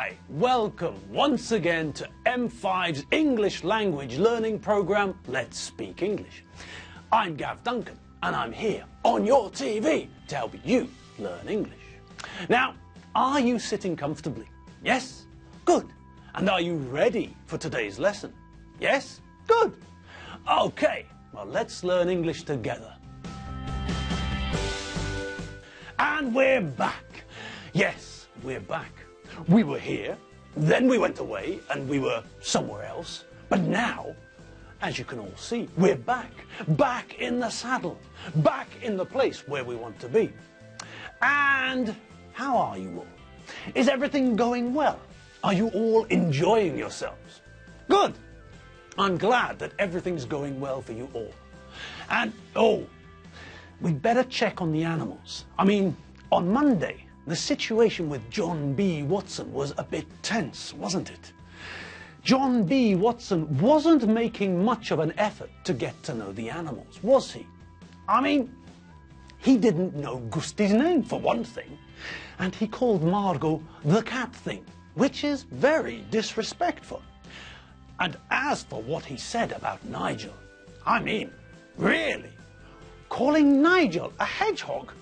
Hi, welcome once again to M5's English language learning program, Let's Speak English. I'm Gav Duncan and I'm here on your TV to help you learn English. Now, are you sitting comfortably? Yes? Good. And are you ready for today's lesson? Yes? Good. Okay, well, let's learn English together. And we're back. Yes, we're back. We were here, then we went away, and we were somewhere else. But now, as you can all see, we're back. Back in the saddle. Back in the place where we want to be. And how are you all? Is everything going well? Are you all enjoying yourselves? Good. I'm glad that everything's going well for you all. And, we'd better check on the animals. I mean, on Monday, the situation with John B. Watson was a bit tense, wasn't it? John B. Watson wasn't making much of an effort to get to know the animals, was he? I mean, he didn't know Gusti's name, for one thing, and he called Margot the cat thing, which is very disrespectful. And as for what he said about Nigel, I mean, really? Calling Nigel a hedgehog?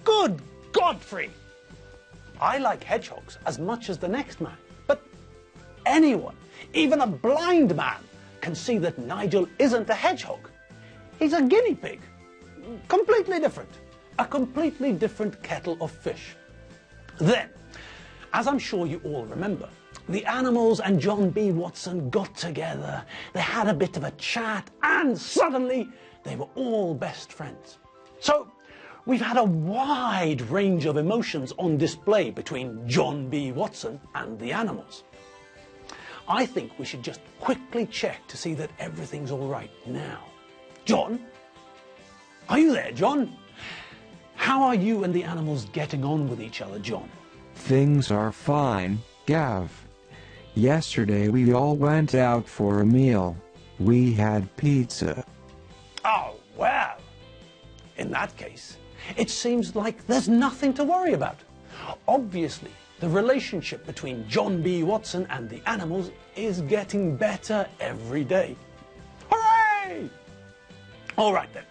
Good Godfrey! I like hedgehogs as much as the next man, but anyone, even a blind man, can see that Nigel isn't a hedgehog. He's a guinea pig. Completely different. A completely different kettle of fish. Then, as I'm sure you all remember, the animals and John B. Watson got together, they had a bit of a chat, and suddenly they were all best friends. So, we've had a wide range of emotions on display between John B. Watson and the animals. I think we should just quickly check to see that everything's all right now. John? Are you there, John? How are you and the animals getting on with each other, John? Things are fine, Gav. Yesterday we all went out for a meal. We had pizza. Oh, well. In that case, it seems like there's nothing to worry about. Obviously, the relationship between John B. Watson and the animals is getting better every day. Hooray! All right then.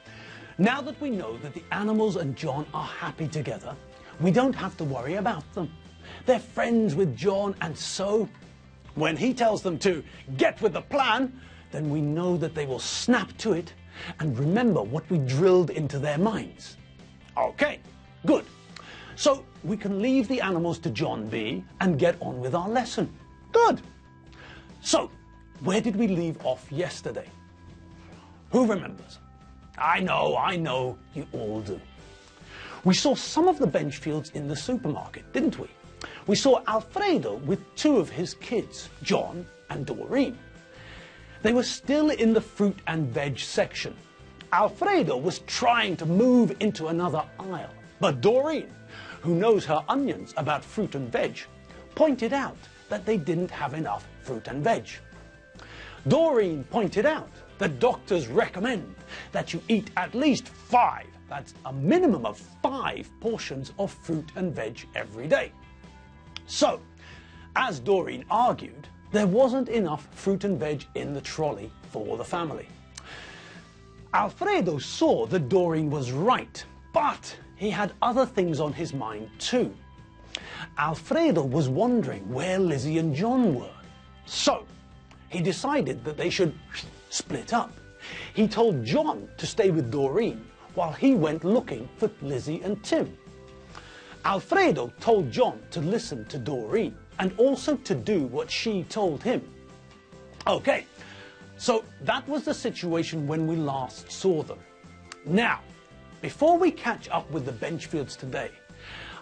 Now that we know that the animals and John are happy together, we don't have to worry about them. They're friends with John, and so when he tells them to get with the plan, then we know that they will snap to it and remember what we drilled into their minds. Okay, good. So we can leave the animals to John B. and get on with our lesson. Good. So, where did we leave off yesterday? Who remembers? I know, you all do. We saw some of the bench fields in the supermarket, didn't we? We saw Alfredo with two of his kids, John and Doreen. They were still in the fruit and veg section. Alfredo was trying to move into another aisle, but Doreen, who knows her onions about fruit and veg, pointed out that they didn't have enough fruit and veg. Doreen pointed out that doctors recommend that you eat at least 5, that's a minimum of 5 portions of fruit and veg every day. So, as Doreen argued, there wasn't enough fruit and veg in the trolley for the family. Alfredo saw that Doreen was right, but he had other things on his mind too. Alfredo was wondering where Lizzie and John were. So, he decided that they should split up. He told John to stay with Doreen while he went looking for Lizzie and Tim. Alfredo told John to listen to Doreen and also to do what she told him. Okay, so that was the situation when we last saw them. Now, before we catch up with the bench fields today,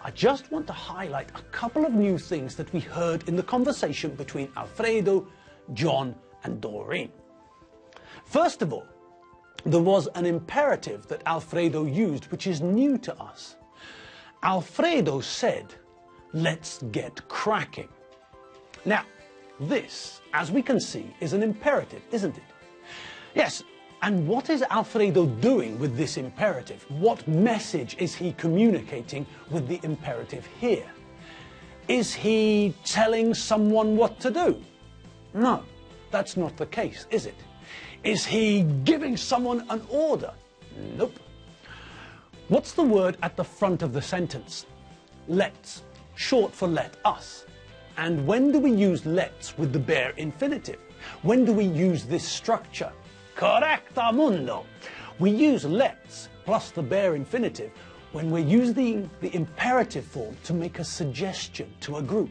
I just want to highlight a couple of new things that we heard in the conversation between Alfredo, John and Doreen. First of all, there was an imperative that Alfredo used which is new to us. Alfredo said, "Let's get cracking." Now, this, as we can see, is an imperative, isn't it? Yes, and what is Alfredo doing with this imperative? What message is he communicating with the imperative here? Is he telling someone what to do? No, that's not the case, is it? Is he giving someone an order? Nope. What's the word at the front of the sentence? Let's, short for let us. And when do we use let's with the bare infinitive? When do we use this structure? Correctamundo. We use let's plus the bare infinitive when we're using the imperative form to make a suggestion to a group.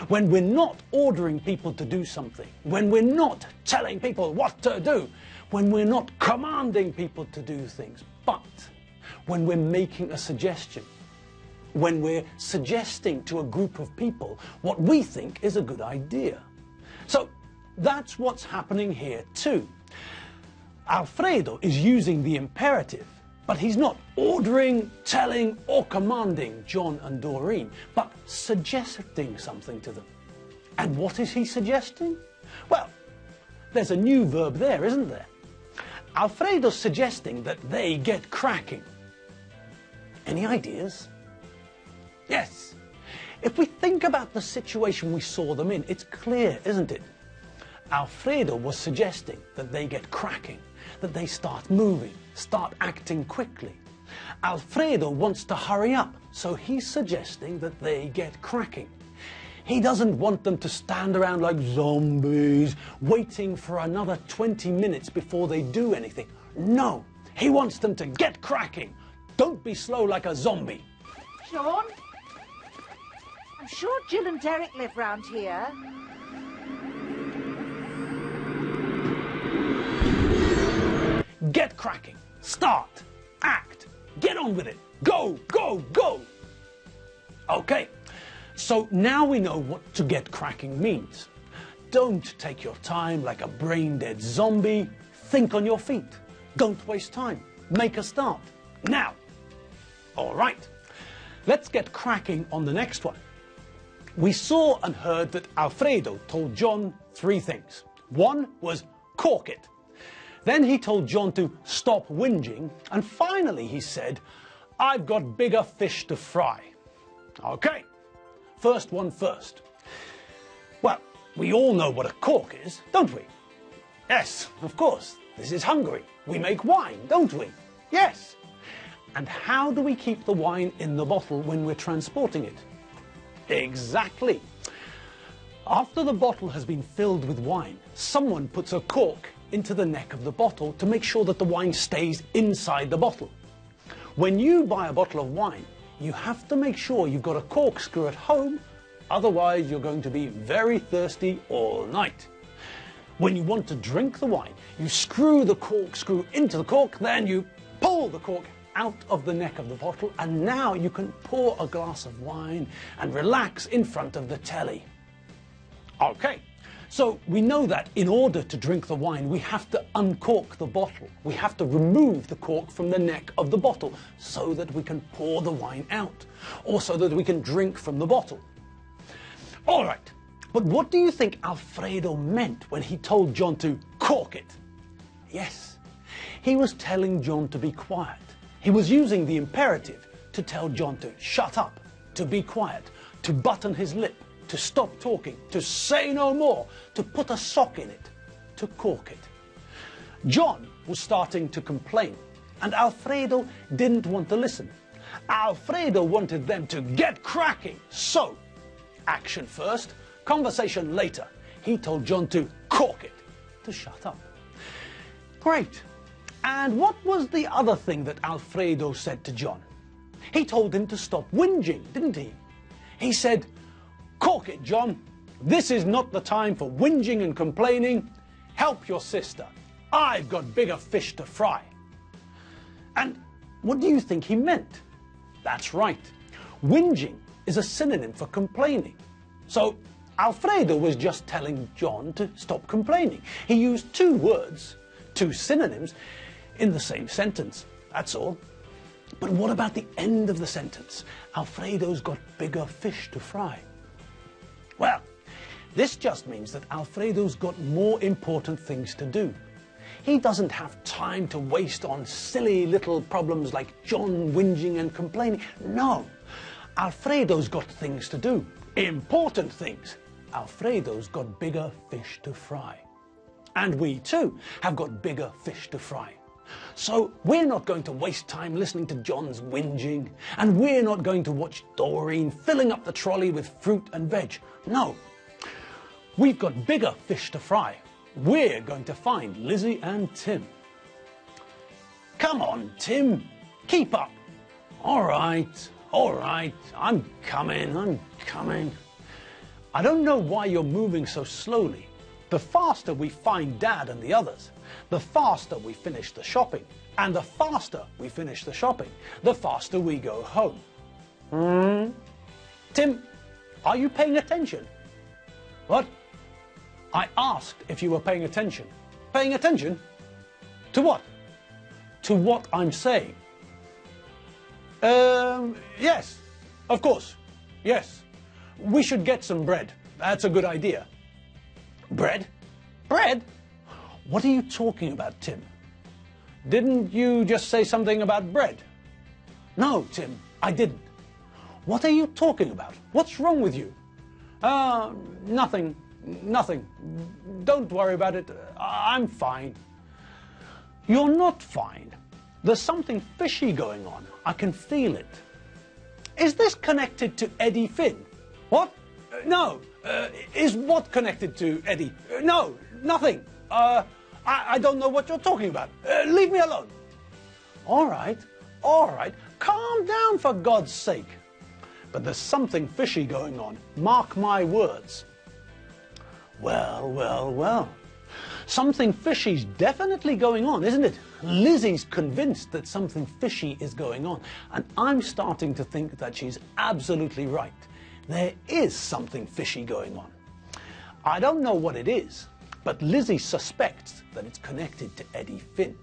When we're not ordering people to do something, when we're not telling people what to do, when we're not commanding people to do things, but when we're making a suggestion, when we're suggesting to a group of people what we think is a good idea. So that's what's happening here too. Alfredo is using the imperative, but he's not ordering, telling or commanding John and Doreen, but suggesting something to them. And what is he suggesting? Well, there's a new verb there, isn't there? Alfredo's suggesting that they get cracking. Any ideas? Yes. If we think about the situation we saw them in, it's clear, isn't it? Alfredo was suggesting that they get cracking, that they start moving, start acting quickly. Alfredo wants to hurry up, so he's suggesting that they get cracking. He doesn't want them to stand around like zombies, waiting for another 20 minutes before they do anything. No, he wants them to get cracking. Don't be slow like a zombie. Sean? I'm sure Jill and Derek live round here. Get cracking. Start. Act. Get on with it. Go, go, go. Okay, so now we know what to get cracking means. Don't take your time like a brain-dead zombie. Think on your feet. Don't waste time. Make a start. Now. All right, let's get cracking on the next one. We saw and heard that Alfredo told John 3 things. One was cork it. Then he told John to stop whinging. And finally he said, I've got bigger fish to fry. Okay, first one first. Well, we all know what a cork is, don't we? Yes, of course. This is Hungary. We make wine, don't we? Yes. And how do we keep the wine in the bottle when we're transporting it? Exactly. After the bottle has been filled with wine, someone puts a cork into the neck of the bottle to make sure that the wine stays inside the bottle. When you buy a bottle of wine, you have to make sure you've got a corkscrew at home, otherwise you're going to be very thirsty all night. When you want to drink the wine, you screw the corkscrew into the cork, then you pull the cork out of the neck of the bottle, and now you can pour a glass of wine and relax in front of the telly. Okay, so we know that in order to drink the wine, we have to uncork the bottle. We have to remove the cork from the neck of the bottle so that we can pour the wine out, or so that we can drink from the bottle. All right, but what do you think Alfredo meant when he told John to cork it? Yes, he was telling John to be quiet. He was using the imperative to tell John to shut up, to be quiet, to button his lip, to stop talking, to say no more, to put a sock in it, to cork it. John was starting to complain, and Alfredo didn't want to listen. Alfredo wanted them to get cracking, so action first, conversation later. He told John to cork it, to shut up. Great. And what was the other thing that Alfredo said to John? He told him to stop whinging, didn't he? He said, cork it, John. This is not the time for whinging and complaining. Help your sister. I've got bigger fish to fry. And what do you think he meant? That's right. Whinging is a synonym for complaining. So Alfredo was just telling John to stop complaining. He used 2 words, 2 synonyms, in the same sentence. That's all. But what about the end of the sentence? Alfredo's got bigger fish to fry. Well, this just means that Alfredo's got more important things to do. He doesn't have time to waste on silly little problems like John whinging and complaining. No, Alfredo's got things to do. Important things. Alfredo's got bigger fish to fry. And we too have got bigger fish to fry. So we're not going to waste time listening to John's whinging, and we're not going to watch Doreen filling up the trolley with fruit and veg. No. We've got bigger fish to fry. We're going to find Lizzie and Tim. Come on, Tim. Keep up. All right. I'm coming. I don't know why you're moving so slowly. The faster we find Dad and the others, the faster we finish the shopping. And the faster we finish the shopping, the faster we go home. Tim, are you paying attention? What? I asked if you were paying attention. Paying attention? To what? To what I'm saying. Yes, of course. Yes. We should get some bread. That's a good idea. Bread? Bread? What are you talking about, Tim? Didn't you just say something about bread? No, Tim, I didn't. What are you talking about? What's wrong with you? Nothing. Don't worry about it. I'm fine. You're not fine. There's something fishy going on. I can feel it. Is this connected to Eddie Finn? What? No. Is what connected to Eddie? No, nothing. I don't know what you're talking about. Leave me alone. All right. Calm down, for God's sake. But there's something fishy going on. Mark my words. Well. Something fishy's definitely going on, isn't it? Lizzie's convinced that something fishy is going on, and I'm starting to think that she's absolutely right. There is something fishy going on. I don't know what it is, but Lizzie suspects that it's connected to Eddie Finn.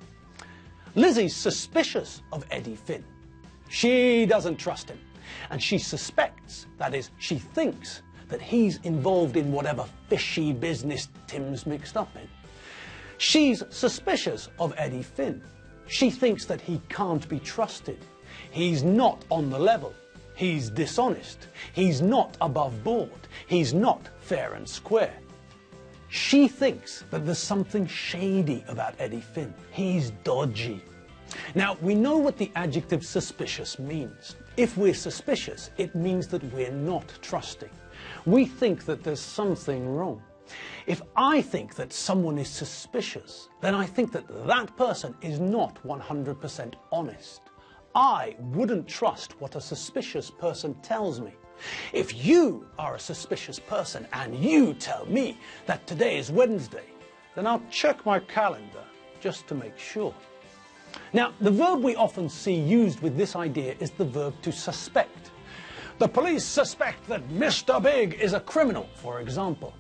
Lizzie's suspicious of Eddie Finn. She doesn't trust him, and she suspects, that is, she thinks, that he's involved in whatever fishy business Tim's mixed up in. She's suspicious of Eddie Finn. She thinks that he can't be trusted. He's not on the level. He's dishonest. He's not above board. He's not fair and square. She thinks that there's something shady about Eddie Finn. He's dodgy. Now, we know what the adjective suspicious means. If we're suspicious, it means that we're not trusting. We think that there's something wrong. If I think that someone is suspicious, then I think that that person is not 100% honest. I wouldn't trust what a suspicious person tells me. If you are a suspicious person and you tell me that today is Wednesday, then I'll check my calendar just to make sure. Now, the verb we often see used with this idea is the verb to suspect. The police suspect that Mr. Big is a criminal, for example.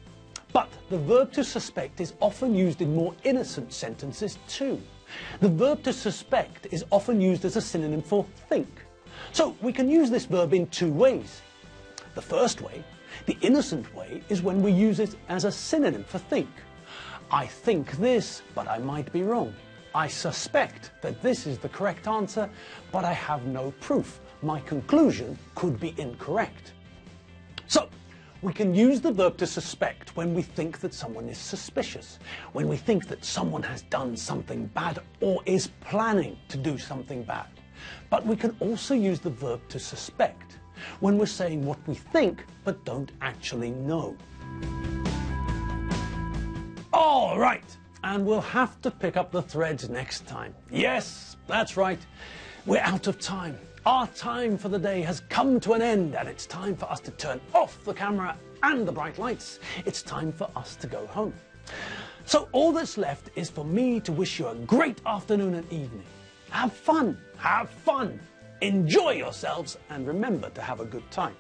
But the verb to suspect is often used in more innocent sentences too. The verb to suspect is often used as a synonym for think. So we can use this verb in two ways. The first way, the innocent way, is when we use it as a synonym for think. I think this, but I might be wrong. I suspect that this is the correct answer, but I have no proof. My conclusion could be incorrect. So, we can use the verb to suspect when we think that someone is suspicious, when we think that someone has done something bad or is planning to do something bad. But we can also use the verb to suspect when we're saying what we think but don't actually know. All right, and we'll have to pick up the threads next time. Yes, that's right, we're out of time. Our time for the day has come to an end, and it's time for us to turn off the camera and the bright lights. It's time for us to go home. So all that's left is for me to wish you a great afternoon and evening. Have fun, enjoy yourselves, and remember to have a good time.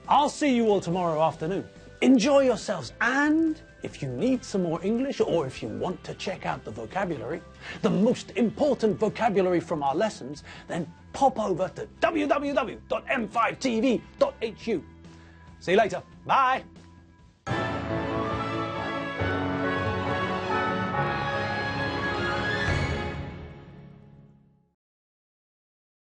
I'll see you all tomorrow afternoon. Enjoy yourselves, and if you need some more English, or if you want to check out the vocabulary, the most important vocabulary from our lessons, then pop over to www.m5tv.hu. See you later. Bye.